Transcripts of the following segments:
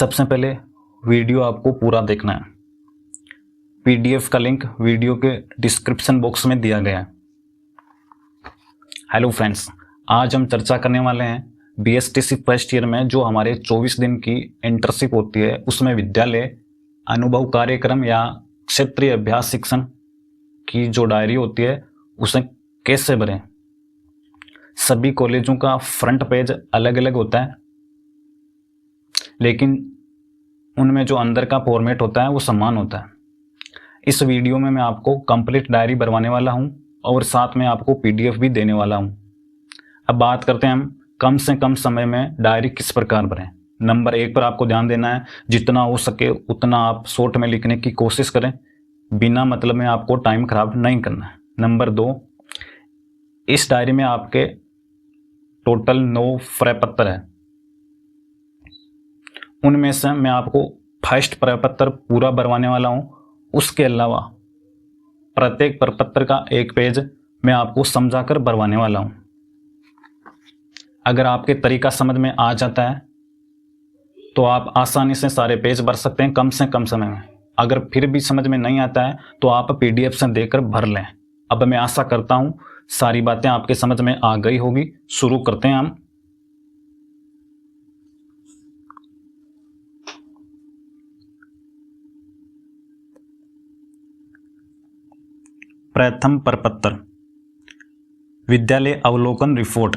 सबसे पहले वीडियो आपको पूरा देखना है। पीडीएफ का लिंक वीडियो के डिस्क्रिप्शन बॉक्स में दिया गया है। हेलो फ्रेंड्स, आज हम चर्चा करने वाले हैं बीएसटीसी फर्स्ट ईयर में जो हमारे 24 दिन की इंटर्नशिप होती है उसमें विद्यालय अनुभव कार्यक्रम या क्षेत्रीय अभ्यास शिक्षण की जो डायरी होती है उसे कैसे भरें। सभी कॉलेजों का फ्रंट पेज अलग अलग होता है, लेकिन उनमें जो अंदर का फॉर्मेट होता है वो समान होता है। इस वीडियो में मैं आपको कंप्लीट डायरी भरवाने वाला हूं और साथ में आपको पीडीएफ भी देने वाला हूं। अब बात करते हैं हम कम से कम समय में डायरी किस प्रकार भरें। नंबर 1 पर आपको ध्यान देना है, जितना हो सके उतना आप शॉर्ट में लिखने की कोशिश करें, बिना मतलब में आपको टाइम खराब नहीं करना है। नंबर 2, इस डायरी में आपके टोटल 9 प्रपत्र है। उनमें से मैं आपको फर्स्ट प्रपत्र पूरा भरवाने वाला हूं। उसके अलावा प्रत्येक प्रपत्र का एक पेज मैं आपको समझाकर भरवाने वाला हूं। अगर आपके तरीका समझ में आ जाता है तो आप आसानी से सारे पेज भर सकते हैं कम से कम समय में। अगर फिर भी समझ में नहीं आता है तो आप पीडीएफ से देखकर भर लें। अब मैं आशा करता हूं सारी बातें आपके समझ में आ गई होगी। शुरू करते हैं हम। प्रथम प्रपत्र, विद्यालय अवलोकन रिपोर्ट।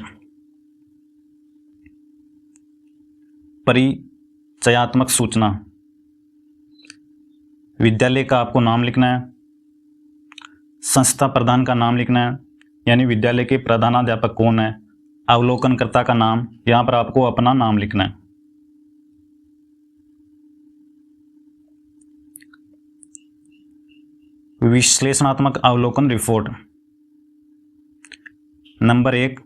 परिचयात्मक सूचना, विद्यालय का आपको नाम लिखना है, संस्था प्रधान का नाम लिखना है, यानी विद्यालय के प्रधानाध्यापक कौन है, अवलोकनकर्ता का नाम, यहाँ पर आपको अपना नाम लिखना है। विश्लेषणात्मक अवलोकन रिपोर्ट। नंबर 1,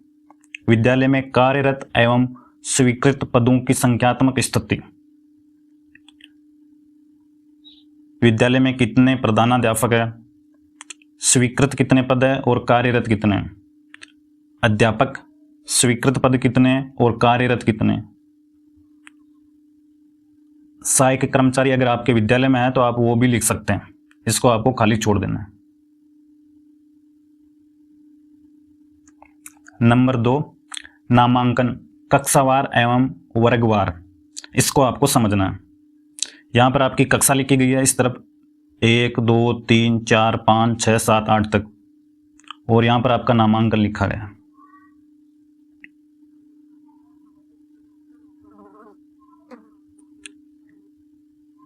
विद्यालय में कार्यरत एवं स्वीकृत पदों की संख्यात्मक स्थिति। विद्यालय में कितने प्रधानाध्यापक है, स्वीकृत कितने पद है और कार्यरत कितने हैं। अध्यापक स्वीकृत पद कितने और कार्यरत कितने। सहायक कर्मचारी अगर आपके विद्यालय में है तो आप वो भी लिख सकते हैं, इसको आपको खाली छोड़ देना है। नंबर 2, नामांकन कक्षावार एवं वर्गवार। इसको आपको समझना है। यहां पर आपकी कक्षा लिखी गई है इस तरफ 1 2 3 4 5 6 7 8 तक, और यहां पर आपका नामांकन लिखा गया है।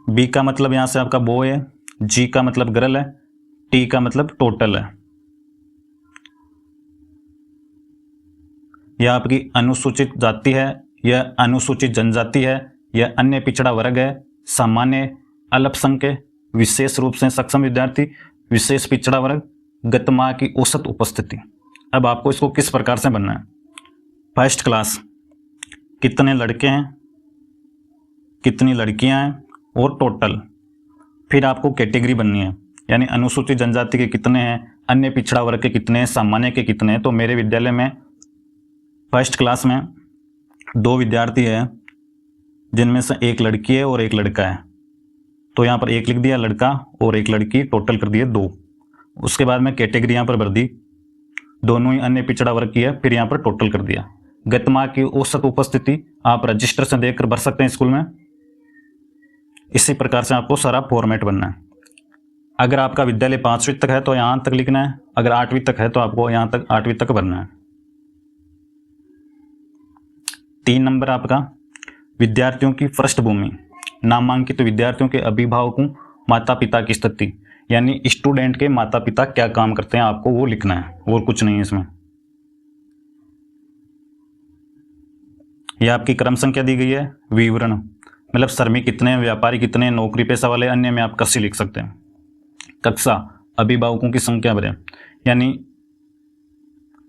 बी का मतलब यहां से आपका बॉय है, जी का मतलब गर्ल है, टी का मतलब टोटल है। यह आपकी अनुसूचित जाति है, यह अनुसूचित जनजाति है, यह अन्य पिछड़ा वर्ग है, सामान्य, अल्पसंख्यक, विशेष रूप से सक्षम विद्यार्थी, विशेष पिछड़ा वर्ग, गत माह की औसत उपस्थिति। अब आपको इसको किस प्रकार से बनना है। फर्स्ट क्लास कितने लड़के हैं, कितनी लड़कियां हैं और टोटल। फिर आपको कैटेगरी बननी है, यानी अनुसूचित जनजाति के कितने हैं, अन्य पिछड़ा वर्ग के कितने हैं, सामान्य के कितने हैं। तो मेरे विद्यालय में फर्स्ट क्लास में 2 विद्यार्थी हैं, जिनमें से एक लड़की है और एक लड़का है। तो यहाँ पर 1 लिख दिया लड़का और 1 लड़की, टोटल कर दिए 2। उसके बाद में कैटेगरी यहाँ पर भर दी, दोनों ही अन्य पिछड़ा वर्ग की है, फिर यहाँ पर टोटल कर दिया। गत माह की औसत उपस्थिति आप रजिस्टर से देखकर भर सकते हैं स्कूल में। इसी प्रकार से आपको सारा फॉर्मेट बनना है। अगर आपका विद्यालय 5वीं तक है तो यहाँ तक लिखना है, अगर 8वीं तक है तो आपको यहाँ तक 8वीं तक भरना है। 3 नंबर आपका विद्यार्थियों की पृष्ठभूमि। नामांकित विद्यार्थियों के अभिभावकों माता पिता की स्थिति, यानी स्टूडेंट के माता पिता क्या काम करते हैं, आपको वो लिखना है, और कुछ नहीं है इसमें। यह आपकी क्रम संख्या दी गई है। विवरण मतलब श्रमिक कितने, व्यापारी कितने, नौकरी पेशा वाले, अन्य में आप कसी लिख सकते हैं। कक्षा अभिभावकों की संख्या भरें, यानी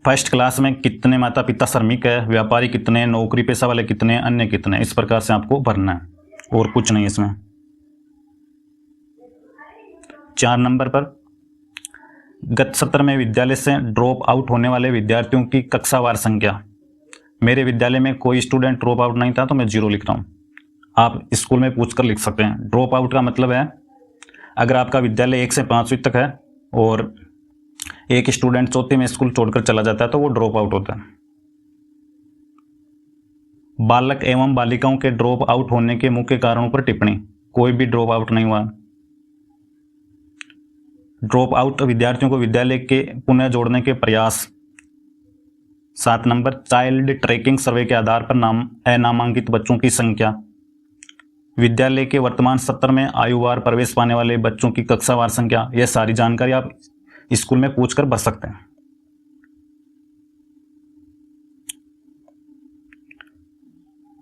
फर्स्ट क्लास में कितने माता पिता श्रमिक है, व्यापारी कितने, नौकरी पेशा वाले कितने, अन्य कितने। इस प्रकार से आपको भरना है, और कुछ नहीं इसमें। 4 नंबर पर गत सत्र में विद्यालय से ड्रॉप आउट होने वाले विद्यार्थियों की कक्षावार संख्या। मेरे विद्यालय में कोई स्टूडेंट ड्रॉप आउट नहीं था तो मैं 0 लिख रहा हूँ। आप स्कूल में पूछकर लिख सकते हैं। ड्रॉप आउट का मतलब है अगर आपका विद्यालय 1 से 5वीं तक है और एक स्टूडेंट चौथी में स्कूल छोड़कर चला जाता है तो वो ड्रॉप आउट होता है। बालक एवं बालिकाओं के ड्रॉप आउट होने के मुख्य कारणों पर टिप्पणी। कोई भी ड्रॉप आउट नहीं हुआ। ड्रॉप आउट विद्यार्थियों को विद्यालय के पुनः जोड़ने के प्रयास। 7 नंबर, चाइल्ड ट्रैकिंग सर्वे के आधार पर अनामांकित बच्चों की संख्या। विद्यालय के वर्तमान सत्र में आयुवार प्रवेश पाने वाले बच्चों की कक्षावार संख्या। यह सारी जानकारी आप स्कूल में पूछकर भर सकते हैं।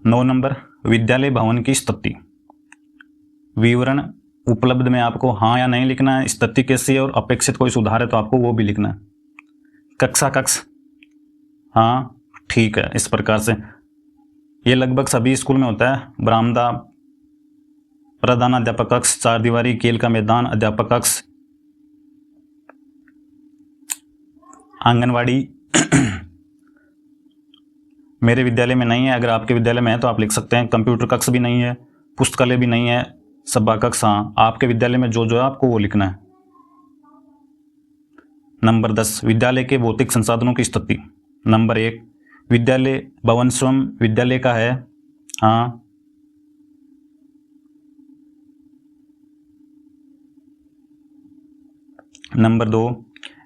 9 नंबर, विद्यालय भवन की स्थिति। विवरण उपलब्ध में आपको हाँ या नहीं लिखना है। स्थिति कैसी है और अपेक्षित कोई सुधार है तो आपको वो भी लिखना है। कक्षा कक्ष, हाँ ठीक है। इस प्रकार से ये लगभग सभी स्कूल में होता है। बरामदा, प्रधानाध्यापक कक्ष, 4 दीवारी, खेल का मैदान, अध्यापक कक्ष, आंगनवाड़ी मेरे विद्यालय में नहीं है। अगर आपके विद्यालय में है तो आप लिख सकते हैं। कंप्यूटर कक्ष भी नहीं है, पुस्तकालय भी नहीं है, सभा कक्ष। हाँ, आपके विद्यालय में जो जो है आपको वो लिखना है। नंबर 10, विद्यालय के भौतिक संसाधनों की स्थिति। नंबर 1, विद्यालय भवन स्वयं विद्यालय का है। हाँ। नंबर 2,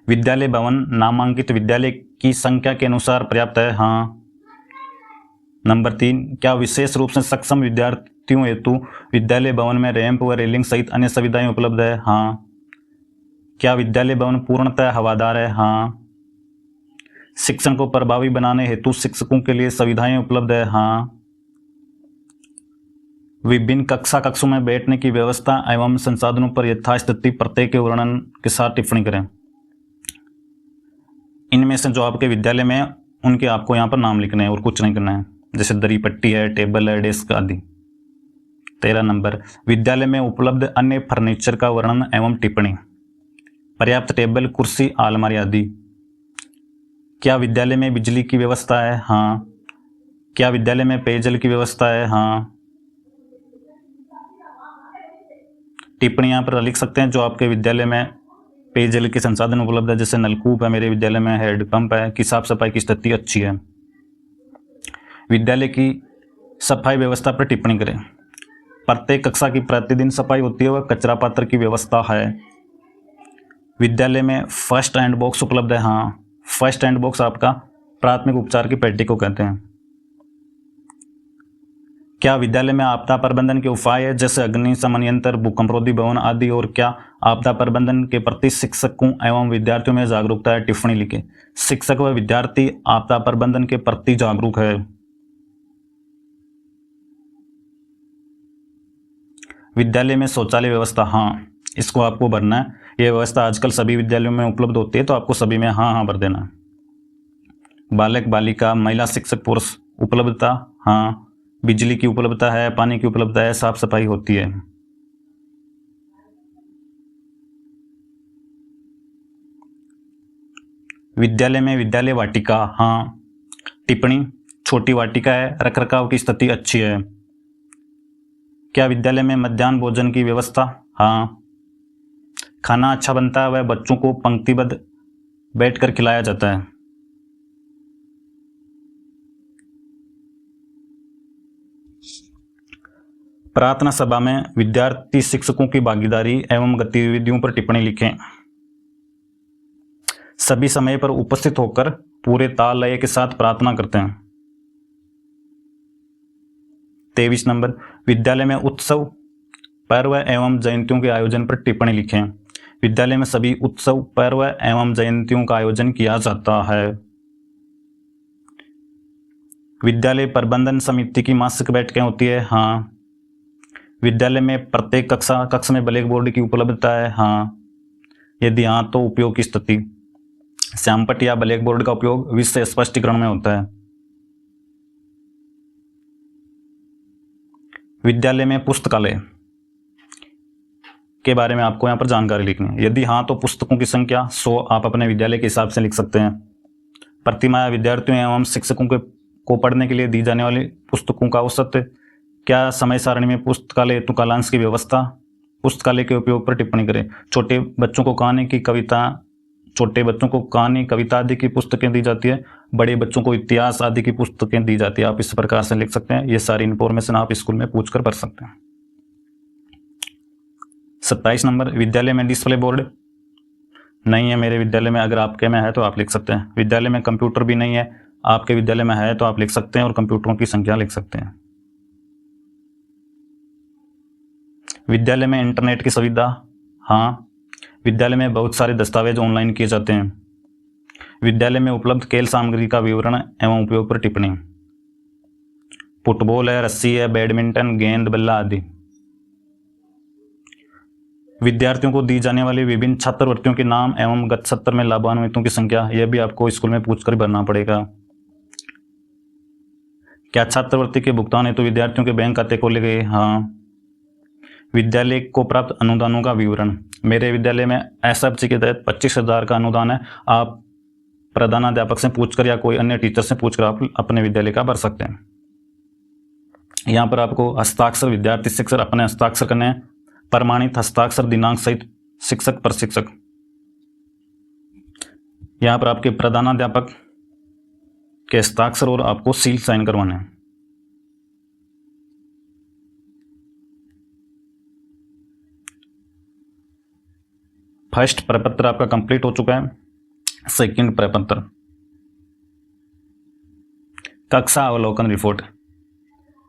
विद्यालय भवन नामांकित विद्यालय की संख्या के अनुसार पर्याप्त है। हाँ। नंबर 3, क्या विशेष रूप से सक्षम विद्यार्थियों हेतु विद्यालय भवन में रैंप व रेलिंग सहित अन्य सुविधाएं उपलब्ध है। हाँ। क्या विद्यालय भवन पूर्णतः हवादार है। हाँ। शिक्षण को प्रभावी बनाने हेतु शिक्षकों के लिए सुविधाएं उपलब्ध है। हाँ। विभिन्न कक्षों में बैठने की व्यवस्था एवं संसाधनों पर यथास्थिति प्रत्येक के वर्णन के साथ टिप्पणी करें। इनमें से जो आपके विद्यालय में है उनके आपको यहाँ पर नाम लिखने हैं और कुछ नहीं करना है, जैसे दरी पट्टी है, टेबल है, डेस्क आदि। 13 नंबर, विद्यालय में उपलब्ध अन्य फर्नीचर का वर्णन एवं टिप्पणी। पर्याप्त टेबल, कुर्सी, अलमारी आदि। क्या विद्यालय में बिजली की व्यवस्था है। हाँ। क्या विद्यालय में पेयजल की व्यवस्था है। हाँ। टिप्पणी यहाँ पर लिख सकते हैं जो आपके विद्यालय में पेयजल के संसाधन उपलब्ध है, जैसे नलकूप है, मेरे विद्यालय में हैंडपंप है, कि साफ सफाई की स्थिति अच्छी है। विद्यालय की सफाई व्यवस्था पर टिप्पणी करें। प्रत्येक कक्षा की प्रतिदिन सफाई होती है व कचरा पात्र की व्यवस्था है। विद्यालय में फर्स्ट एड बॉक्स उपलब्ध है। हाँ। फर्स्ट एड बॉक्स आपका प्राथमिक उपचार की पेटी को कहते हैं। क्या विद्यालय में आपदा प्रबंधन के उपाय है, जैसे अग्निशमन यंत्र, भूकंपरोधी भवन आदि, और क्या आपदा प्रबंधन के प्रति शिक्षकों एवं विद्यार्थियों में जागरूकता है। टिप्पणी लिखे। शिक्षक व विद्यार्थी आपदा प्रबंधन के प्रति जागरूक है। विद्यालय में शौचालय व्यवस्था। हाँ, इसको आपको भरना है। यह व्यवस्था आजकल सभी विद्यालयों में उपलब्ध होती है तो आपको सभी में हाँ भर देना है। बालक बालिका, महिला शिक्षक पुरुष उपलब्धता। हाँ। बिजली की उपलब्धता है, पानी की उपलब्धता है, साफ सफाई होती है। विद्यालय में विद्यालय वाटिका। हाँ। टिप्पणी, छोटी वाटिका है, रखरखाव की स्थिति अच्छी है। क्या विद्यालय में मध्याह्न भोजन की व्यवस्था। हाँ। खाना अच्छा बनता है, वह बच्चों को पंक्तिबद्ध बैठकर खिलाया जाता है। प्रार्थना सभा में विद्यार्थी शिक्षकों की भागीदारी एवं गतिविधियों पर टिप्पणी लिखें। सभी समय पर उपस्थित होकर पूरे ताल लय के साथ प्रार्थना करते हैं। 23 नंबर, विद्यालय में उत्सव, पर्व एवं जयंतियों के आयोजन पर टिप्पणी लिखें। विद्यालय में सभी उत्सव, पर्व एवं जयंतियों का आयोजन किया जाता है। विद्यालय प्रबंधन समिति की मासिक बैठकें होती है। हाँ। विद्यालय में प्रत्येक कक्षा में ब्लैक बोर्ड की उपलब्धता है। हाँ। यदि हाँ तो उपयोग की स्थिति। श्यामपट्ट या ब्लैक बोर्ड का उपयोग विषय स्पष्टीकरण में होता है। विद्यालय में पुस्तकालय के बारे में आपको यहाँ पर जानकारी लिखनी है। यदि हाँ तो पुस्तकों की संख्या 100 आप अपने विद्यालय के हिसाब से लिख सकते हैं। प्रतिमाह विद्यार्थियों एवं शिक्षकों को पढ़ने के लिए दी जाने वाली पुस्तकों का औसत क्या समय सारणी में पुस्तकालय हेतु कालांश की व्यवस्था, पुस्तकालय के उपयोग पर टिप्पणी करें। छोटे बच्चों को कहानी, कविता आदि की पुस्तकें दी जाती है, बड़े बच्चों को इतिहास आदि की पुस्तकें दी जाती है। आप इस प्रकार से लिख सकते हैं। ये सारी इंफॉर्मेशन आप स्कूल में पूछकर पढ़ सकते हैं। 27 नंबर, विद्यालय में डिस्प्ले बोर्ड नहीं है मेरे विद्यालय में। अगर आपके में है तो आप लिख सकते हैं। विद्यालय में कंप्यूटर भी नहीं है, आपके विद्यालय में है तो आप लिख सकते हैं और कंप्यूटरों की संख्या लिख सकते हैं। विद्यालय में इंटरनेट की सुविधा, हाँ। विद्यालय में बहुत सारे दस्तावेज ऑनलाइन किए जाते हैं। विद्यालय में उपलब्ध खेल सामग्री का विवरण एवं उपयोग पर टिप्पणी। फुटबॉल है, रस्सी है, बैडमिंटन, गेंद, बल्ला आदि। विद्यार्थियों को दी जाने वाली विभिन्न छात्रवृत्तियों के नाम एवं गत सत्र में लाभान्वितों की संख्या, यह भी आपको स्कूल में पूछकर भरना पड़ेगा। क्या छात्रवृत्ति के भुगतान हेतु विद्यार्थियों के बैंक खाते खोले गए? हाँ। विद्यालय को प्राप्त अनुदानों का विवरण, मेरे विद्यालय में एसएफसी के तहत 25,000 का अनुदान है। आप प्रधानाध्यापक से पूछकर या कोई अन्य टीचर से पूछकर आप अपने विद्यालय का भर सकते हैं। यहाँ पर आपको हस्ताक्षर, विद्यार्थी शिक्षक अपने हस्ताक्षर करने हैं। प्रमाणित हस्ताक्षर दिनांक सहित शिक्षक प्रशिक्षक। यहाँ पर आपके प्रधानाध्यापक के हस्ताक्षर और आपको सील साइन करवाने हैं। फर्स्ट प्रपत्र आपका कंप्लीट हो चुका है। सेकंड प्रपत्र, कक्षा अवलोकन रिपोर्ट,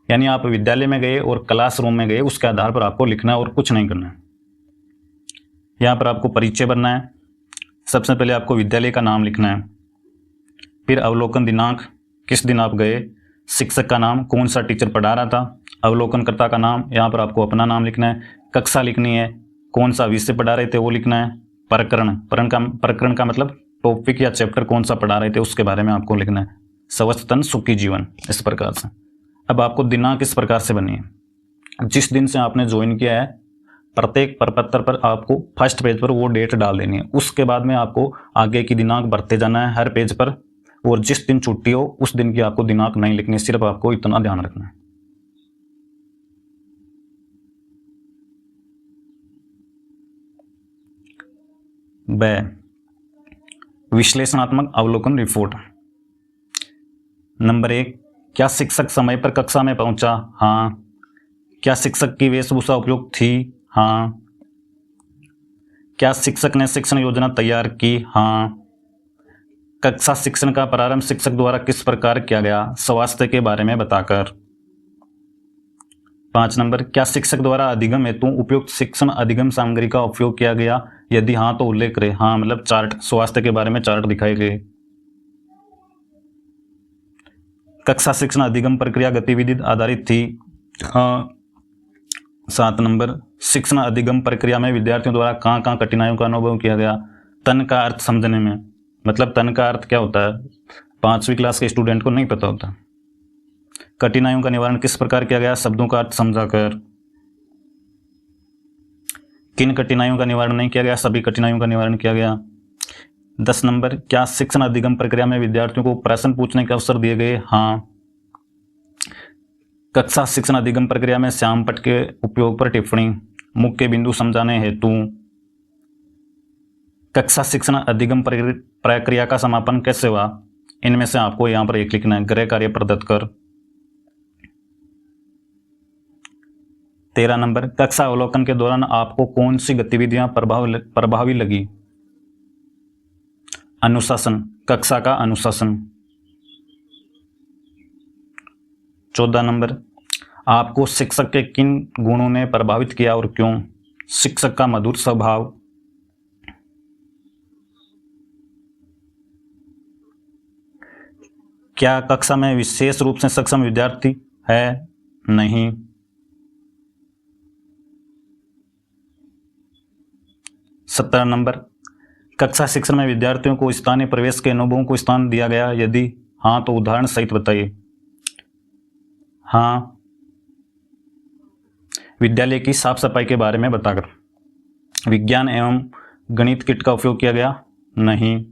यानी आप विद्यालय में गए और क्लासरूम में गए, उसके आधार पर आपको लिखना है और कुछ नहीं करना है। यहाँ पर आपको परिचय भरना है। सबसे पहले आपको विद्यालय का नाम लिखना है, फिर अवलोकन दिनांक, किस दिन आप गए, शिक्षक का नाम, कौन सा टीचर पढ़ा रहा था, अवलोकनकर्ता का नाम, यहाँ पर आपको अपना नाम लिखना है, कक्षा लिखनी है, कौन सा विषय पढ़ा रहे थे वो लिखना है, प्रकरण का मतलब टॉपिक या चैप्टर कौन सा पढ़ा रहे थे उसके बारे में आपको लिखना है। स्वस्थ सुखी जीवन, इस प्रकार से। अब आपको दिनांक इस प्रकार से बनी है, जिस दिन से आपने ज्वाइन किया है प्रत्येक प्रपत्र पर आपको फर्स्ट पेज पर वो डेट डाल देनी है। उसके बाद में आपको आगे की दिनांक भरते जाना है हर पेज पर, और जिस दिन छुट्टी हो उस दिन की आपको दिनांक नहीं लिखनी, सिर्फ आपको इतना ध्यान रखना है। विश्लेषणात्मक अवलोकन रिपोर्ट। नंबर 1, क्या शिक्षक समय पर कक्षा में पहुंचा? हाँ। क्या शिक्षक की वेशभूषा उपयुक्त थी? हाँ। क्या शिक्षक ने शिक्षण योजना तैयार की? हाँ। कक्षा शिक्षण का प्रारंभ शिक्षक द्वारा किस प्रकार किया गया? स्वास्थ्य के बारे में बताकर। 5 नंबर, क्या शिक्षक द्वारा अधिगम हेतु उपयुक्त शिक्षण अधिगम सामग्री का उपयोग किया गया? यदि हाँ तो उल्लेख करें। हाँ मतलब चार्ट, स्वास्थ्य के बारे में चार्ट दिखाए गए। कक्षा शिक्षण अधिगम प्रक्रिया गतिविधि आधारित थी। हाँ। 7 नंबर, शिक्षण अधिगम प्रक्रिया में विद्यार्थियों द्वारा कहाँ कहाँ कठिनाइयों का अनुभव किया गया? तन का अर्थ समझने में, मतलब तन का अर्थ क्या होता है 5वीं क्लास के स्टूडेंट को नहीं पता होता। कठिनाइयों का निवारण किस प्रकार किया गया? शब्दों का अर्थ समझाकर। किन कठिनाइयों का निवारण नहीं किया गया? सभी कठिनाइयों का निवारण किया गया। 10 नंबर, क्या शिक्षण अधिगम प्रक्रिया में विद्यार्थियों को प्रश्न पूछने के अवसर दिए गए? हाँ। कक्षा शिक्षण अधिगम प्रक्रिया में श्यामपट्ट के उपयोग पर टिप्पणी, मुख्य बिंदु समझाने हेतु। कक्षा शिक्षण अधिगम प्रक्रिया का समापन कैसे हुआ? इनमें से आपको यहां पर एक लिखना है, गृह कार्य प्रदत्त कर। 13 नंबर, कक्षा अवलोकन के दौरान आपको कौन सी गतिविधियां प्रभावी लगी? अनुशासन, कक्षा का अनुशासन। 14 नंबर, आपको शिक्षक के किन गुणों ने प्रभावित किया और क्यों? शिक्षक का मधुर स्वभाव। क्या कक्षा में विशेष रूप से सक्षम विद्यार्थी है? नहीं। 17 नंबर, कक्षा शिक्षण में विद्यार्थियों को स्थानीय प्रवेश के अनुभवों को स्थान दिया गया? यदि हाँ तो उदाहरण सहित बताइए। हाँ। विद्यालय की साफ सफाई के बारे में बताकर। विज्ञान एवं गणित किट का उपयोग किया गया? नहीं।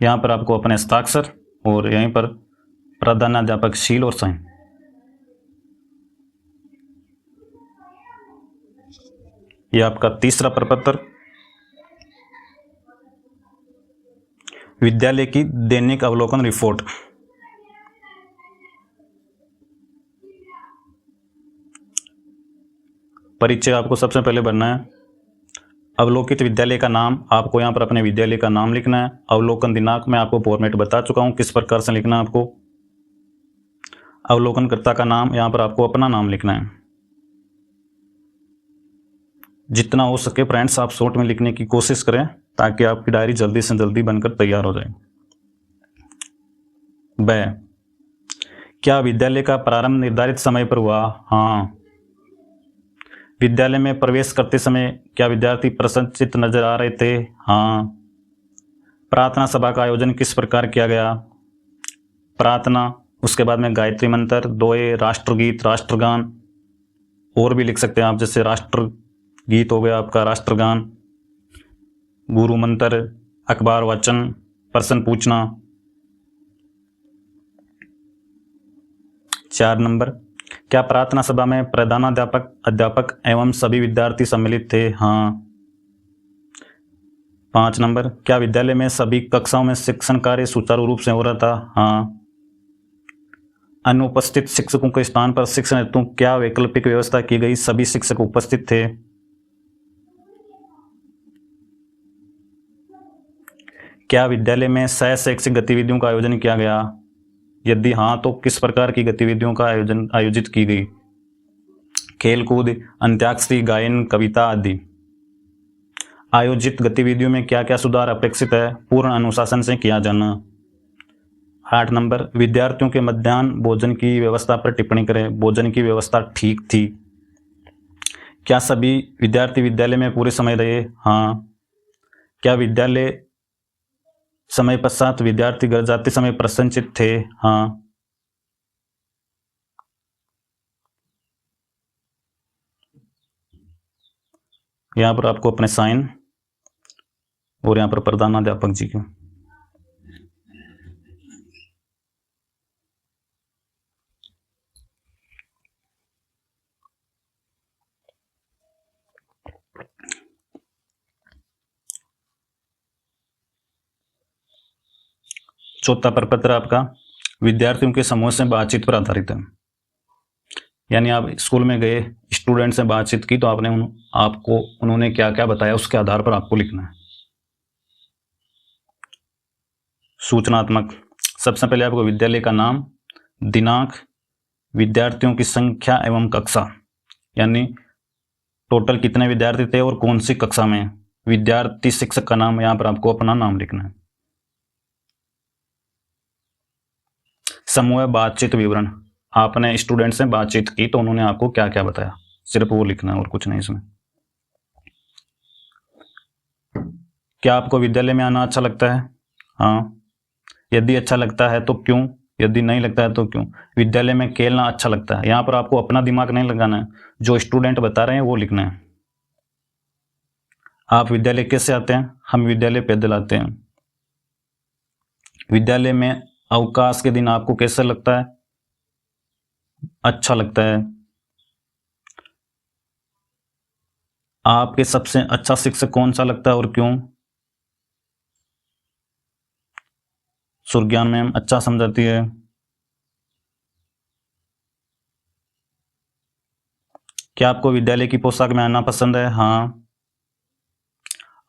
यहां पर आपको अपने हस्ताक्षर और यहीं पर प्रधानाध्यापक सील और साइन। यह आपका तीसरा प्रपत्र। विद्यालय की दैनिक अवलोकन रिपोर्ट। परिचय आपको सबसे पहले भरना है। अवलोकित विद्यालय का नाम, आपको यहाँ पर अपने विद्यालय का नाम लिखना है। अवलोकन दिनांक मैं आपको फॉर्मेट बता चुका हूँ किस प्रकार से लिखना है आपको। अवलोकनकर्ता का नाम, यहाँ पर आपको अपना नाम लिखना है। जितना हो सके फ्रेंड्स आप शॉर्ट में लिखने की कोशिश करें ताकि आपकी डायरी जल्दी से जल्दी बनकर तैयार हो जाए। ब, क्या विद्यालय का प्रारंभ निर्धारित समय पर हुआ? हाँ। विद्यालय में प्रवेश करते समय क्या विद्यार्थी प्रसन्नचित्त नजर आ रहे थे? हाँ। प्रार्थना सभा का आयोजन किस प्रकार किया गया? प्रार्थना, उसके बाद में गायत्री मंत्र, दोहे, राष्ट्रगीत, राष्ट्रगान, और भी लिख सकते हैं आप, जैसे राष्ट्रगीत हो गया आपका, राष्ट्रगान, गुरु मंत्र, अखबार वाचन, प्रश्न पूछना। 4 नंबर, क्या प्रार्थना सभा में प्रधानाध्यापक, अध्यापक एवं सभी विद्यार्थी सम्मिलित थे? हाँ। 5 नंबर, क्या विद्यालय में सभी कक्षाओं में शिक्षण कार्य सुचारू रूप से हो रहा था? हाँ। अनुपस्थित शिक्षकों के स्थान पर शिक्षण हेतु क्या वैकल्पिक व्यवस्था की गई? सभी शिक्षक उपस्थित थे। क्या विद्यालय में सह शैक्षिक गतिविधियों का आयोजन किया गया? यदि हाँ तो किस प्रकार की गतिविधियों का आयोजित की गई? खेलकूद, अंत्याक्षरी, गायन, कविता आदि। आयोजित गतिविधियों में क्या क्या सुधार अपेक्षित है? पूर्ण अनुशासन से किया जाना। 8 नंबर, विद्यार्थियों के मध्याह्न भोजन की व्यवस्था पर टिप्पणी करें। भोजन की व्यवस्था ठीक थी। क्या सभी विद्यार्थी विद्यालय में पूरे समय रहे? हाँ। क्या विद्यालय समय पश्चात विद्यार्थी घर जाते समय प्रसन्नचित्त थे? हाँ। यहाँ पर आपको अपने साइन और यहाँ पर प्रधानाध्यापक जी के। चौथा प्रपत्र आपका विद्यार्थियों के समूह से बातचीत पर आधारित है। यानी आप स्कूल में गए, स्टूडेंट से बातचीत की, तो आपको उन्होंने क्या क्या बताया उसके आधार पर आपको लिखना है। सूचनात्मक, सबसे पहले आपको विद्यालय का नाम, दिनांक, विद्यार्थियों की संख्या एवं कक्षा, यानी टोटल कितने विद्यार्थी थे और कौन सी कक्षा में, विद्यार्थी, शिक्षक का नाम, यहाँ पर आपको अपना नाम लिखना है। समूह बातचीत विवरण, आपने स्टूडेंट से बातचीत की तो उन्होंने आपको क्या क्या बताया, सिर्फ वो लिखना है और कुछ नहीं इसमें। क्या आपको विद्यालय में आना अच्छा लगता है? हाँ। यदि अच्छा लगता है तो क्यों? यदि नहीं लगता है तो क्यों? विद्यालय में खेलना अच्छा लगता है, यहाँ पर आपको अपना दिमाग नहीं लगाना है, जो स्टूडेंट बता रहे हैं वो लिखना है। आप विद्यालय कैसे आते हैं? हम विद्यालय पैदल आते हैं। विद्यालय में अवकाश के दिन आपको कैसा लगता है? अच्छा लगता है। आपके सबसे अच्छा शिक्षक कौन सा लगता है और क्यों? सुरज्ञान मैम अच्छा समझाती है। क्या आपको विद्यालय की पोशाक में आना पसंद है? हाँ।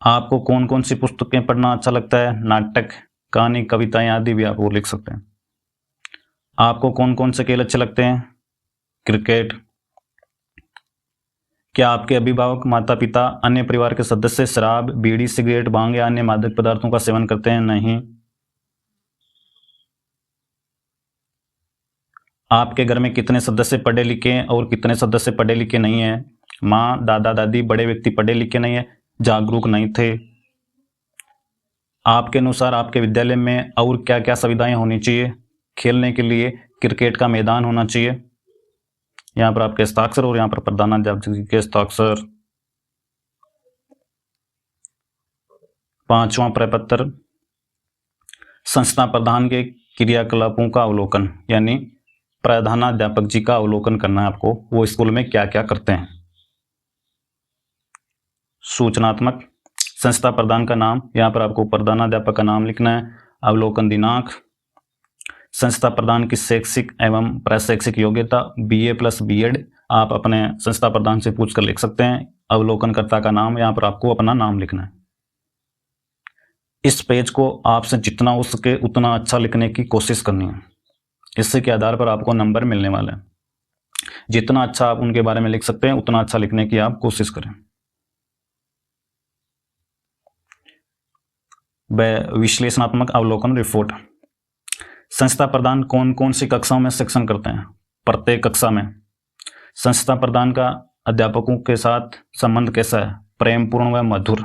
आपको कौन कौन सी पुस्तकें पढ़ना अच्छा लगता है? नाटक, कहानी, कविताएं आदि भी आप वो लिख सकते हैं। आपको कौन कौन से खेल अच्छे लगते हैं? क्रिकेट। क्या आपके अभिभावक, माता पिता, अन्य परिवार के सदस्य शराब, बीड़ी, सिगरेट, भांग या अन्य मादक पदार्थों का सेवन करते हैं? नहीं। आपके घर में कितने सदस्य पढ़े लिखे हैं और कितने सदस्य पढ़े लिखे नहीं हैं? माँ, दादा, दादी, बड़े व्यक्ति पढ़े लिखे नहीं है, जागरूक नहीं थे। आपके अनुसार आपके विद्यालय में और क्या क्या सुविधाएं होनी चाहिए? खेलने के लिए क्रिकेट का मैदान होना चाहिए। यहाँ पर आपके हस्ताक्षर और यहाँ पर प्रधानाध्यापक जी के हस्ताक्षर। 5वां प्रपत्र, संस्था प्रधान के क्रियाकलापों का अवलोकन, यानी प्रधानाध्यापक जी का अवलोकन करना है आपको, वो स्कूल में क्या क्या करते हैं। सूचनात्मक, संस्था प्रधान का नाम, यहाँ पर आपको प्रधानाध्यापक का नाम लिखना है। अवलोकन दिनांक, संस्था प्रधान की शैक्षिक एवं प्रशैक्षिक योग्यता BA प्लस B.Ed, आप अपने संस्था प्रधान से पूछ कर लिख सकते हैं। अवलोकनकर्ता का नाम, यहाँ पर आपको अपना नाम लिखना है। इस पेज को आपसे जितना हो सके उतना अच्छा लिखने की कोशिश करनी है, इससे के आधार पर आपको नंबर मिलने वाले हैं। जितना अच्छा आप उनके बारे में लिख सकते हैं उतना अच्छा लिखने की आप कोशिश करें। विश्लेषणात्मक अवलोकन रिपोर्ट, संस्था प्रधान कौन कौन सी कक्षाओं में शिक्षण करते हैं। प्रत्येक कक्षा में संस्था प्रधान का अध्यापकों के साथ संबंध कैसा है, प्रेमपूर्ण व मधुर।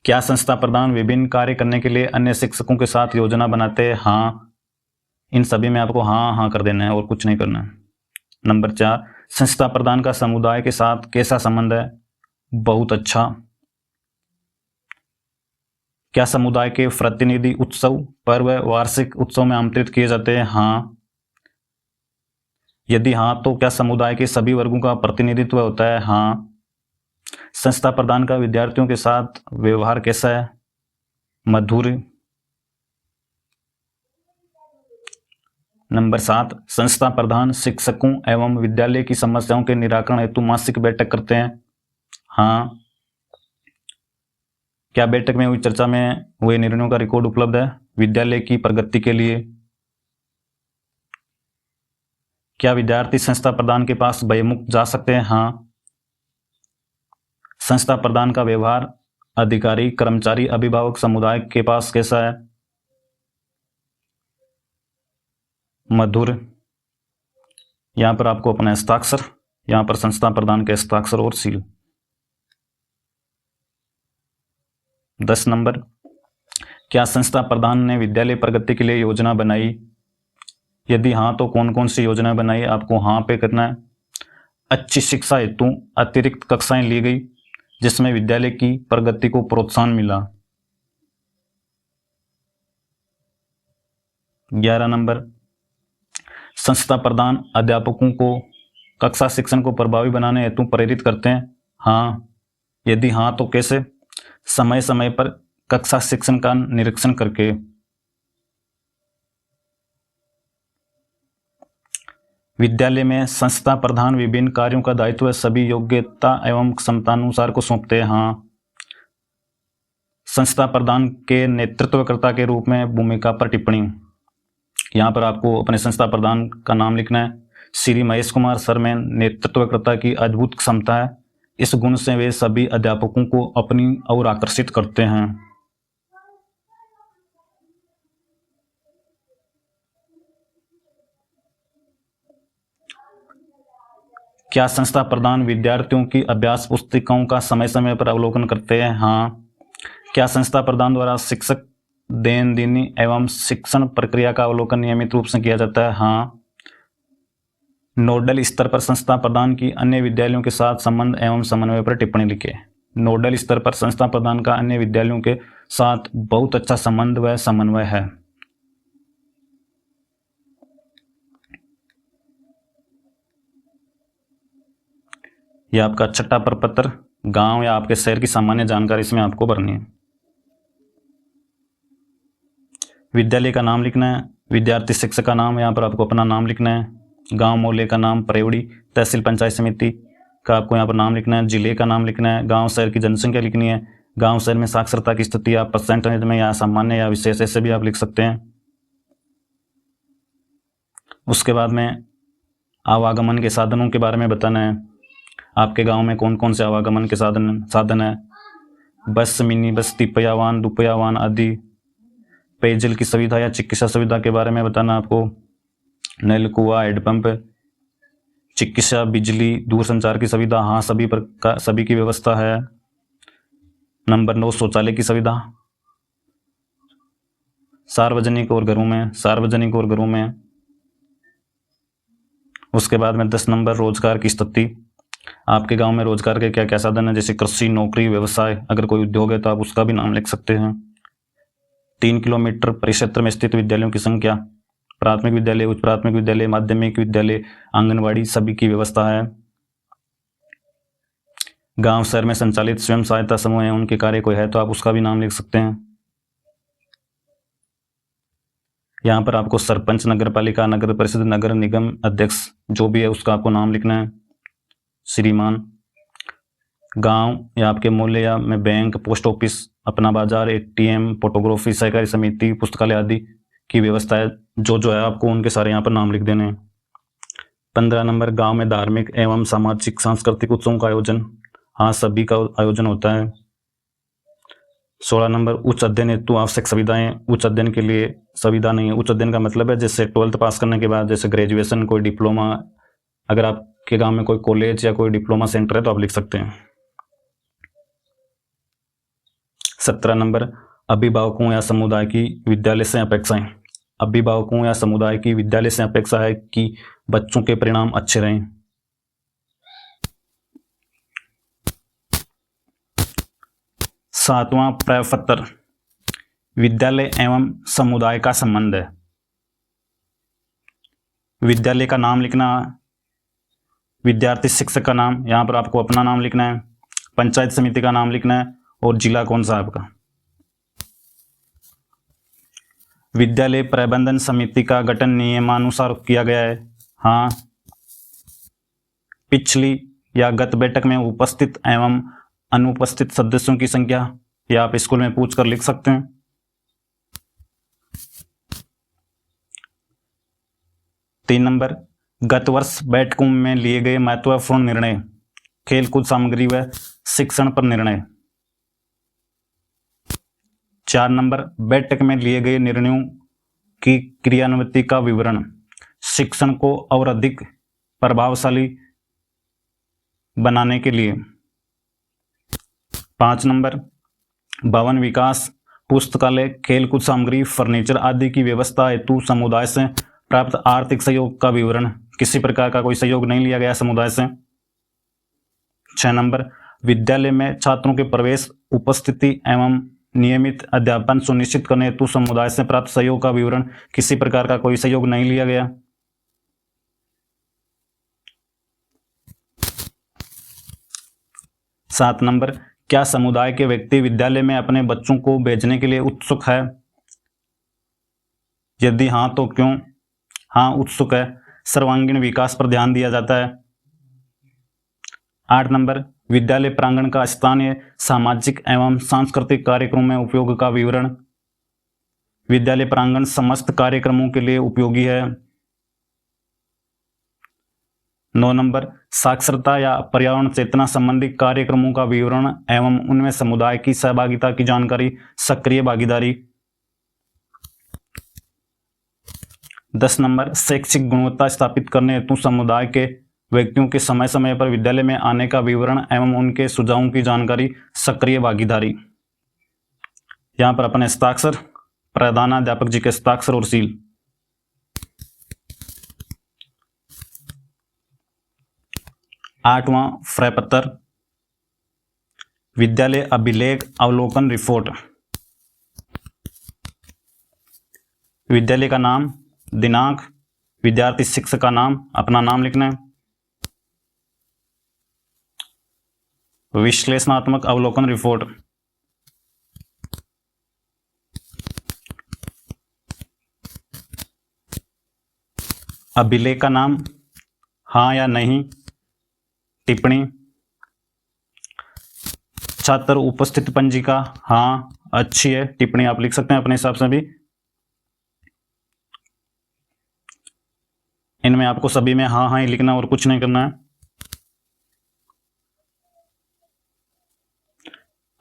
क्या संस्था प्रधान विभिन्न कार्य करने के लिए अन्य शिक्षकों के साथ योजना बनाते हैं। हाँ, इन सभी में आपको हाँ हाँ कर देना है और कुछ नहीं करना है। नंबर 4, संस्था प्रधान का समुदाय के साथ कैसा संबंध है, बहुत अच्छा। क्या समुदाय के प्रतिनिधि उत्सव, पर्व, वार्षिक उत्सव में आमंत्रित किए जाते हैं। हाँ, यदि हाँ तो क्या समुदाय के सभी वर्गों का प्रतिनिधित्व होता है। हाँ। संस्था प्रधान का विद्यार्थियों के साथ व्यवहार कैसा है, मधुर। नंबर 7, संस्था प्रधान शिक्षकों एवं विद्यालय की समस्याओं के निराकरण हेतु मासिक बैठक करते हैं। हाँ। क्या बैठक में हुई चर्चा में हुए निर्णयों का रिकॉर्ड उपलब्ध है विद्यालय की प्रगति के लिए। क्या विद्यार्थी संस्था प्रधान के पास भयमुक्त जा सकते हैं। हाँ। संस्था प्रधान का व्यवहार अधिकारी, कर्मचारी, अभिभावक, समुदाय के पास कैसा है, मधुर। यहां पर आपको अपना हस्ताक्षर, यहां पर संस्था प्रधान के हस्ताक्षर और सील। 10 नंबर, क्या संस्था प्रधान ने विद्यालय प्रगति के लिए योजना बनाई। यदि हाँ तो कौन कौन सी योजना बनाई, आपको हाँ पे करना है। अच्छी शिक्षा हेतु अतिरिक्त कक्षाएं ली गई जिसमें विद्यालय की प्रगति को प्रोत्साहन मिला। 11 नंबर, संस्था प्रधान अध्यापकों को कक्षा शिक्षण को प्रभावी बनाने हेतु प्रेरित करते हैं। हाँ, यदि हाँ तो कैसे, समय समय पर कक्षा शिक्षण का निरीक्षण करके। विद्यालय में संस्था प्रधान विभिन्न कार्यों का दायित्व सभी योग्यता एवं क्षमतानुसार को सौंपते हैं। हाँ। संस्था प्रधान के नेतृत्वकर्ता के रूप में भूमिका पर टिप्पणी, यहाँ पर आपको अपने संस्था प्रधान का नाम लिखना है। श्री महेश कुमार सर में नेतृत्वकर्ता की अद्भुत क्षमता है, इस गुण से वे सभी अध्यापकों को अपनी ओर आकर्षित करते हैं। क्या संस्था प्रधान विद्यार्थियों की अभ्यास पुस्तिकाओं का समय समय पर अवलोकन करते हैं। हाँ। क्या संस्था प्रधान द्वारा शिक्षक दैनंदिनी एवं शिक्षण प्रक्रिया का अवलोकन नियमित रूप से किया जाता है। हाँ। नोडल स्तर पर संस्था प्रधान की अन्य विद्यालयों के साथ संबंध एवं समन्वय पर टिप्पणी लिखे। नोडल स्तर पर संस्था प्रधान का अन्य विद्यालयों के साथ बहुत अच्छा संबंध व समन्वय है। यह आपका छठा प्रपत्र, गांव या आपके शहर की सामान्य जानकारी इसमें आपको भरनी है। विद्यालय का नाम लिखना है, विद्यार्थी शिक्षक का नाम, यहाँ पर आपको अपना नाम लिखना है। गांव मोहल्ले का नाम, परेवड़ी तहसील पंचायत समिति का आपको यहाँ पर नाम लिखना है। जिले का नाम लिखना है। गांव शहर की जनसंख्या लिखनी है। गांव शहर में साक्षरता की स्थिति आप परसेंटेज में या सामान्य या विशेष ऐसे भी आप लिख सकते हैं। उसके बाद में आवागमन के साधनों के बारे में बताना है। आपके गांव में कौन कौन से आवागमन के साधन है, बस, मिनी बस, तिपया वाहन, दुपया वाहन आदि। पेयजल की सुविधा या चिकित्सा सुविधा के बारे में बताना आपको, नल, कुआं, हैंडपंप, चिकित्सा, बिजली, दूरसंचार की सुविधा, हाँ सभी की व्यवस्था है। नंबर 9, शौचालय की सुविधा सार्वजनिक और घरों में। उसके बाद में 10 नंबर, रोजगार की स्थिति। आपके गांव में रोजगार के क्या क्या साधन है, जैसे कृषि, नौकरी, व्यवसाय, अगर कोई उद्योग है तो आप उसका भी नाम लिख सकते हैं। 3 किलोमीटर परिक्षेत्र में स्थित विद्यालयों की संख्या, प्राथमिक विद्यालय, उच्च प्राथमिक विद्यालय, माध्यमिक विद्यालय, आंगनवाड़ी सभी की व्यवस्था है। गांव शहर में संचालित स्वयं सहायता समूह है, उनके कार्य कोई है तो आप उसका भी नाम लिख सकते हैं। यहाँ पर आपको सरपंच, नगर पालिका, नगर परिषद, नगर निगम अध्यक्ष जो भी है उसका आपको नाम लिखना है। श्रीमान। गांव या आपके मोहल्ले में बैंक, पोस्ट ऑफिस, अपना बाजार, एटीएम, फोटोग्राफी, सहकारी समिति, पुस्तकालय आदि की व्यवस्था है। जो है आपको उनके सारे यहाँ पर नाम लिख देने हैं। 15 नंबर, गांव में धार्मिक एवं सामाजिक सांस्कृतिक उत्सवों का आयोजन, हाँ सभी का आयोजन होता है। 16 नंबर, उच्च अध्ययन हेतु आवश्यक सुविधाएं। उच्च अध्ययन के लिए सुविधा नहीं है। उच्च अध्ययन का मतलब है जैसे 12th पास करने के बाद जैसे ग्रेजुएशन, कोई डिप्लोमा, अगर आपके गांव में कोई कॉलेज या कोई डिप्लोमा सेंटर है तो आप लिख सकते हैं। 17 नंबर, अभिभावकों या समुदाय की विद्यालय से अपेक्षाएं। अभिभावकों या समुदाय की विद्यालय से अपेक्षा है कि बच्चों के परिणाम अच्छे रहें। 7वां प्रपत्र, विद्यालय एवं समुदाय का संबंध है। विद्यालय का नाम लिखना, विद्यार्थी शिक्षक का नाम, यहां पर आपको अपना नाम लिखना है, पंचायत समिति का नाम लिखना है और जिला कौन सा आपका। विद्यालय प्रबंधन समिति का गठन नियमानुसार किया गया है, हाँ। पिछली या गत बैठक में उपस्थित एवं अनुपस्थित सदस्यों की संख्या, या आप स्कूल में पूछकर लिख सकते हैं। 3 नंबर, गत वर्ष बैठकों में लिए गए महत्वपूर्ण निर्णय, खेलकूद सामग्री व शिक्षण पर निर्णय। 4 नंबर, बैठक में लिए गए निर्णयों की क्रियान्विति का विवरण, शिक्षण को और अधिक प्रभावशाली बनाने के लिए। 5 नंबर, भवन विकास, पुस्तकालय, खेलकूद सामग्री, फर्नीचर आदि की व्यवस्था हेतु समुदाय से प्राप्त आर्थिक सहयोग का विवरण, किसी प्रकार का कोई सहयोग नहीं लिया गया समुदाय से। 6 नंबर, विद्यालय में छात्रों के प्रवेश, उपस्थिति एवं नियमित अध्यापन सुनिश्चित करने हेतु समुदाय से प्राप्त सहयोग का विवरण, किसी प्रकार का कोई सहयोग नहीं लिया गया। 7 नंबर, क्या समुदाय के व्यक्ति विद्यालय में अपने बच्चों को भेजने के लिए उत्सुक है? यदि हाँ तो क्यों? हाँ, उत्सुक है। सर्वांगीण विकास पर ध्यान दिया जाता है। 8 नंबर, विद्यालय प्रांगण का स्थानीय सामाजिक एवं सांस्कृतिक कार्यक्रमों में उपयोग का विवरण, विद्यालय प्रांगण समस्त कार्यक्रमों के लिए उपयोगी है। 9 नंबर, साक्षरता या पर्यावरण चेतना संबंधी कार्यक्रमों का विवरण एवं उनमें समुदाय की सहभागिता की जानकारी, सक्रिय भागीदारी। 10 नंबर, शैक्षिक गुणवत्ता स्थापित करने हेतु समुदाय के व्यक्तियों के समय समय पर विद्यालय में आने का विवरण एवं उनके सुझावों की जानकारी, सक्रिय भागीदारी। यहां पर अपने हस्ताक्षर, प्रधानाध्यापक जी के हस्ताक्षर और सील। 8वां प्रपत्र, विद्यालय अभिलेख अवलोकन रिपोर्ट। विद्यालय का नाम, दिनांक, विद्यार्थी शिक्षक का नाम, अपना नाम लिखना है। विश्लेषणात्मक अवलोकन रिपोर्ट। अभिलेख का नाम, हाँ या नहीं, टिप्पणी। छात्र उपस्थित पंजिका, हाँ अच्छी है, टिप्पणी आप लिख सकते हैं अपने हिसाब से भी। इनमें आपको सभी में हाँ हाँ ही लिखना और कुछ नहीं करना है।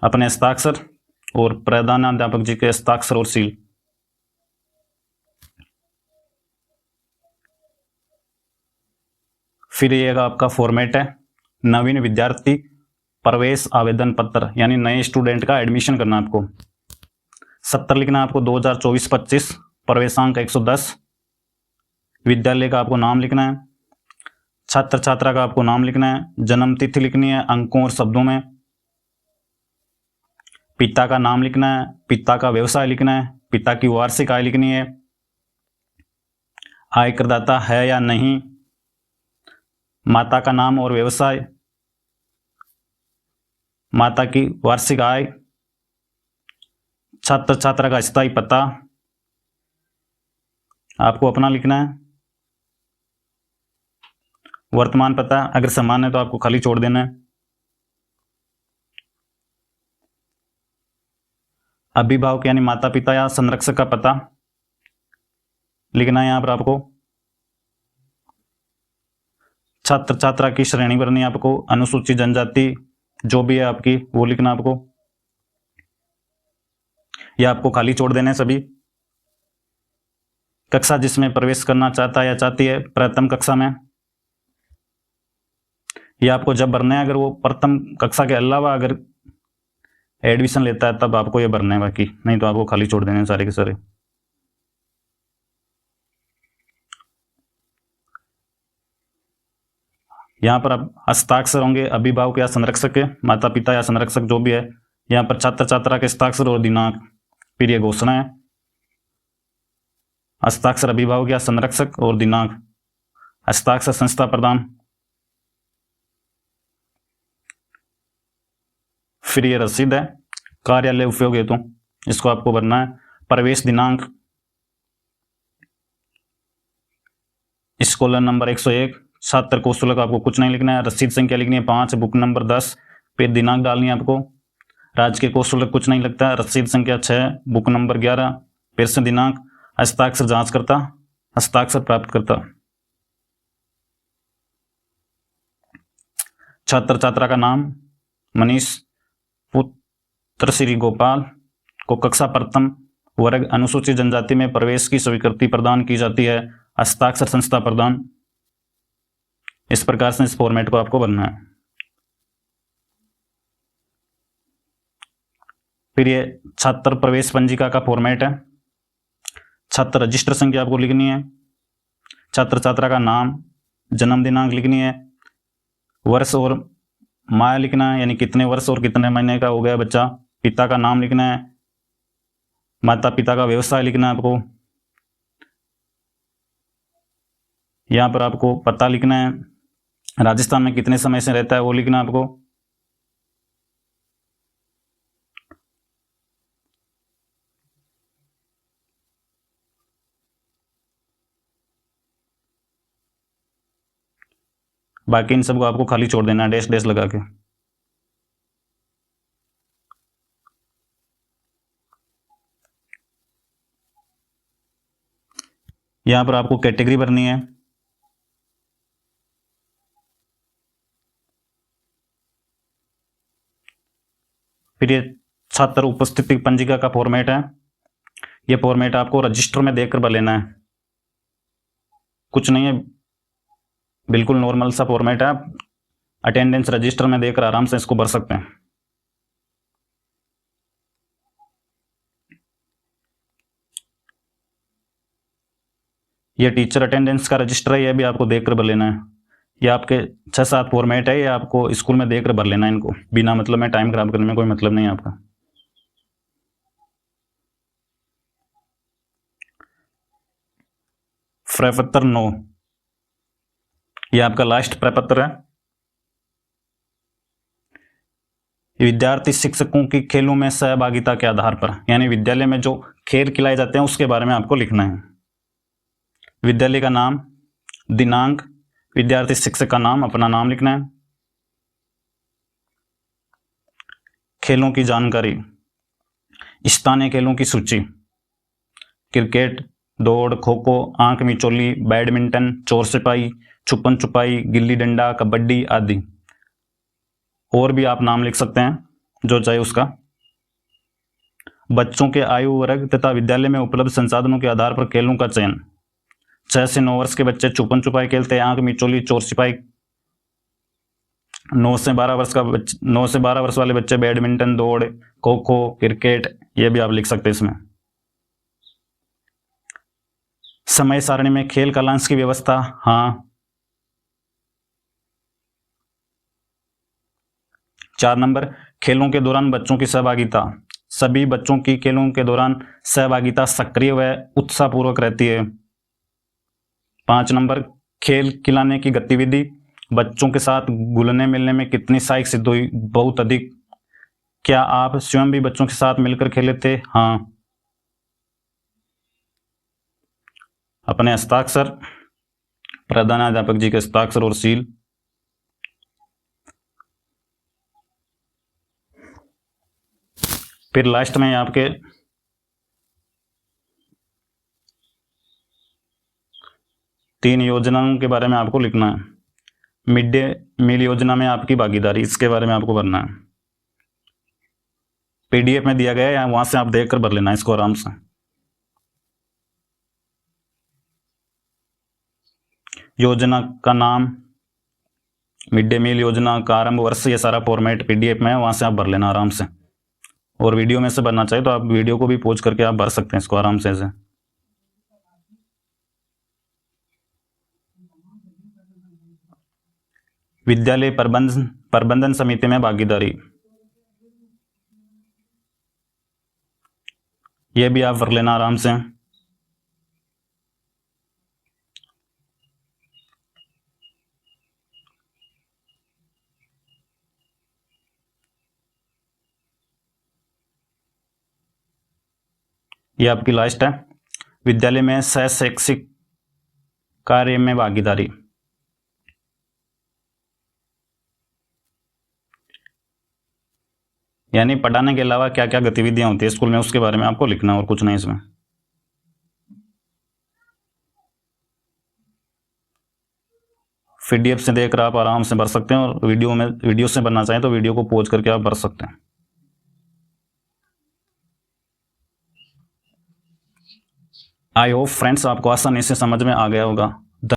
अपने हस्ताक्षर और प्रधानाध्यापक जी के हस्ताक्षर और सील। फिर ये आपका फॉर्मेट है, नवीन विद्यार्थी प्रवेश आवेदन पत्र, यानी नए स्टूडेंट का एडमिशन करना आपको। 70 लिखना आपको 2024-25, प्रवेशांक 110। विद्यालय का आपको नाम लिखना है, छात्र छात्रा का आपको नाम लिखना है, जन्म तिथि लिखनी है अंकों और शब्दों में। पिता का नाम लिखना है, पिता का व्यवसाय लिखना है, पिता की वार्षिक आय लिखनी है, आय करदाता है या नहीं, माता का नाम और व्यवसाय, माता की वार्षिक आय, छात्र छात्रा का स्थायी पता आपको अपना लिखना है, वर्तमान पता अगर समान है तो आपको खाली छोड़ देना है, अभिभावक यानी माता पिता या संरक्षक का पता लिखना है यहां पर आपको, छात्र छात्रा की श्रेणी भरनी है आपको, अनुसूचित जनजाति जो भी है आपकी वो लिखना आपको, या आपको खाली छोड़ देने सभी, कक्षा जिसमें प्रवेश करना चाहता है या चाहती है प्रथम कक्षा में, या आपको जब भरना है, अगर वो प्रथम कक्षा के अलावा अगर एडमिशन लेता है तब आपको ये भरना है, बाकी नहीं तो आपको खाली छोड़ देने सारे के सारे। यहाँ पर अब हस्ताक्षर होंगे अभिभावक या संरक्षक के, माता पिता या संरक्षक जो भी है, यहाँ पर छात्र छात्रा के हस्ताक्षर और दिनांक, फिर ये घोषणा है, हस्ताक्षर अभिभावक या संरक्षक और दिनांक, हस्ताक्षर संस्था प्रदान, फिर ये रसीद है कार्यालय उपयोग हेतु, इसको आपको भरना है, प्रवेश दिनांक, स्कॉलर नंबर 101, छात्र को शुल्क आपको कुछ नहीं लिखना है, रसीद संख्या लिखनी है 5, बुक नंबर 10, फिर दिनांक डालनी है आपको, राजकीय को शुल्क कुछ नहीं लगता है, रसीद संख्या 6, बुक नंबर 11, फिर से दिनांक, हस्ताक्षर जांच करता, हस्ताक्षर प्राप्त करता, छात्र छात्रा का नाम मनीष पुत्र श्री गोपाल को कक्षा प्रथम वर्ग अनुसूचित जनजाति में प्रवेश की स्वीकृति प्रदान की जाती है, हस्ताक्षर संस्था प्रदान। इस प्रकार से इस फॉर्मेट को आपको भरना है। फिर ये छात्र प्रवेश पंजिका का फॉर्मेट है, छात्र रजिस्टर संख्या आपको लिखनी है, छात्र छात्रा का नाम, जन्म दिनांक लिखनी है, वर्ष और माह लिखना है, यानी कितने वर्ष और कितने महीने का हो गया बच्चा, पिता का नाम लिखना है, माता पिता का व्यवसाय लिखना है आपको, यहाँ पर आपको पता लिखना है, राजस्थान में कितने समय से रहता है वो लिखना है आपको, बाकी इन सबको आपको खाली छोड़ देना है डैश डैश लगा के। यहां पर आपको कैटेगरी भरनी है, फिर ये छात्र उपस्थिति पंजिका का फॉर्मेट है, ये फॉर्मेट आपको रजिस्टर में देखकर भर लेना है, कुछ नहीं है, बिल्कुल नॉर्मल सा फॉर्मेट है, आप अटेंडेंस रजिस्टर में देखकर आराम से इसको भर सकते हैं। ये टीचर अटेंडेंस का रजिस्टर है, ये भी आपको देखकर भर लेना है। ये आपके 6-7 फॉर्मेट है, ये आपको स्कूल में देखकर भर लेना है, इनको बिना मतलब में टाइम खराब करने में कोई मतलब नहीं है आपका। प्रपत्र 9, ये आपका लास्ट प्रपत्र है। विद्यार्थी शिक्षकों की खेलों में सहभागिता के आधार पर, यानी विद्यालय में जो खेल खिलाए जाते हैं उसके बारे में आपको लिखना है। विद्यालय का नाम, दिनांक, विद्यार्थी शिक्षक का नाम, अपना नाम लिखना है, खेलों की जानकारी, स्थानीय खेलों की सूची, क्रिकेट, दौड़, खो खो, आंख मिचौली, बैडमिंटन, चोर सिपाही, छुपन छुपाई, गिल्ली डंडा, कबड्डी आदि। और भी आप नाम लिख सकते हैं जो चाहे उसका। बच्चों के आयु वर्ग तथा विद्यालय में उपलब्ध संसाधनों के आधार पर खेलों का चयन। 6 से 9 वर्ष के बच्चे छुपन छुपाई खेलते हैं, आंख मिचौली, चोर सिपाही। 9 से 12 वर्ष वाले बच्चे बैडमिंटन, दौड़, खो खो, क्रिकेट, ये भी आप लिख सकते हैं इसमें। समय सारणी में खेल का लंच की व्यवस्था, हाँ। 4 नंबर, खेलों के दौरान बच्चों की सहभागिता, सभी बच्चों की खेलों के दौरान सहभागिता सक्रिय व उत्साहपूर्वक रहती है। 5 नंबर, खेल खिलाने की गतिविधि बच्चों के साथ घुलने मिलने में कितनी सहायक सिद्ध हुई? बहुत अधिक। क्या आप स्वयं भी बच्चों के साथ मिलकर खेले थे? हाँ। अपने हस्ताक्षर, प्रधानाध्यापक जी के हस्ताक्षर और सील। फिर लास्ट में आपके 3 योजनाओं के बारे में आपको लिखना है। मिड डे मील योजना में आपकी भागीदारी, इसके बारे में आपको भरना है। पीडीएफ में दिया गया है, या वहां से आप देखकर भर लेना इसको आराम से। योजना का नाम, मिड डे मील योजना का आरंभ वर्ष, ये सारा फॉर्मेट पीडीएफ में है, वहां से आप भर लेना आराम से। और वीडियो में से भरना चाहिए तो आप वीडियो को भी पॉज करके आप भर सकते हैं इसको आराम से ऐसे। विद्यालय प्रबंधन समिति में भागीदारी, ये भी आप भर लेना आराम से। ये आपकी लास्ट है, विद्यालय में सह शैक्षिक कार्य में भागीदारी। यानी पढ़ाने के अलावा क्या क्या गतिविधियां होती है स्कूल में, उसके बारे में आपको लिखना और कुछ नहीं इसमें। पीडीएफ से देखकर आप आराम से भर सकते हैं, और वीडियो से भरना चाहें तो वीडियो को पॉज करके आप भर सकते हैं। आई होप फ्रेंड्स आपको आसानी से समझ में आ गया होगा।